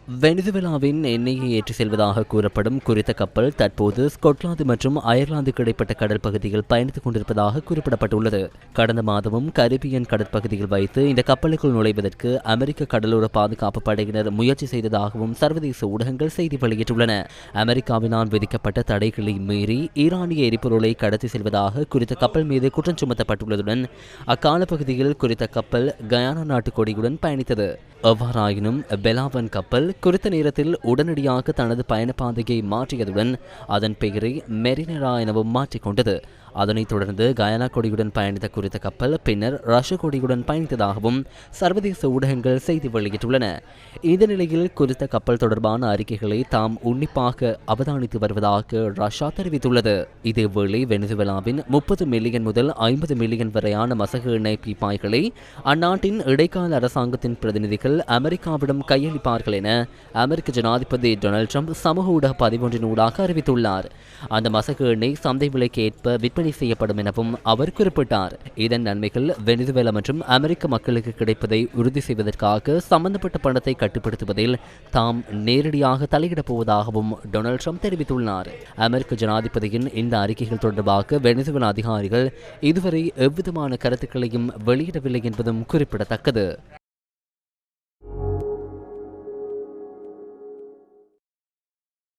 வெனிசுவேலாவின் எண்ணெயை ஏற்றி செல்வதாக கூறப்படும் குறித்த கப்பல் தற்போது ஸ்கொட்லாந்து மற்றும் அயர்லாந்துக்கு இடைப்பட்ட கடல் பகுதியில் பயணித்துக் கொண்டிருப்பதாக குறிப்பிடப்பட்டுள்ளது. கடந்த மாதமும் கரிபியன் கடற்பகுதியில் வைத்து இந்த கப்பலுக்குள் நுழைவதற்கு அமெரிக்க கடலோர பாதுகாப்பு படையினர் முயற்சி செய்ததாகவும் சர்வதேச ஊடகங்கள் செய்தி வெளியிட்டுள்ளன. அமெரிக்காவினால் விதிக்கப்பட்ட தடைகளை மீறி ஈரானிய எரிபொருளை கடத்தி செல்வதாக குறித்த கப்பல் மீது குற்றம் சுமத்தப்பட்டுள்ளதுடன் அக்கால பகுதியில் குறித்த கப்பல் கயானா நாட்டு கொடியுடன் பயணித்தது. எவ்வாறாயினும் பெலாவன் கப்பல் குறித்த நேரத்தில் உடனடியாக தனது பயணப்பாதையை மாற்றியதுடன் அதன் பெயரை மெரினரா எனவும் மாற்றிக்கொண்டது. அதனைத் தொடர்ந்து கயானா கொடியுடன் பயணித்த குறித்த கப்பல் பின்னர் ரஷ்ய கொடியுடன் பயணித்ததாகவும் சர்வதேச ஊடகங்கள் செய்தி வெளியிட்டுள்ளன. இந்த நிலையில் குறித்த கப்பல் தொடர்பான அறிக்கைகளை தாம் உன்னிப்பாக அவதானித்து வருவதாக ரஷ்யா தெரிவித்துள்ளது. இதேவேளை வெனிசுவேலாவின் 30 மில்லியன் முதல் 50 மில்லியன் வரையான மசகு எண்ணெய் பீப்பாய்களை அந்நாட்டின் இடைக்கால அரசாங்கத்தின் பிரதிநிதிகள் அமெரிக்காவிடம் கையளிப்பார்கள் என அமெரிக்க ஜனாதிபதி டொனால்ட் ட்ரம்ப் சமூக ஊடக பதிவொன்றின் ஊடாக அறிவித்துள்ளார். அந்த மசகு எண்ணெய் சந்தை விலைக்கு ஏற்ப விற்பனை செய்யப்படும் எனவும் அவர் குறிப்பிட்டார். இதன் நன்மைகள் வெனிசுவேலா மற்றும் அமெரிக்க மக்களுக்கு கிடைப்பதை உறுதி செய்வதற்காக சம்பந்தப்பட்ட பணத்தை கட்டுப்படுத்துவதில் தாம் நேரடியாக தலையிடப் போவதாகவும் டொனால்ட் ட்ரம்ப் தெரிவித்துள்ளார். அமெரிக்க ஜனாதிபதியின் இந்த அறிக்கைகள் தொடர்பாக வெனிசுவேலா அதிகாரிகள் இதுவரை எவ்விதமான கருத்துக்களையும் வெளியிடவில்லை என்பதும் குறிப்பிடத்தக்கது.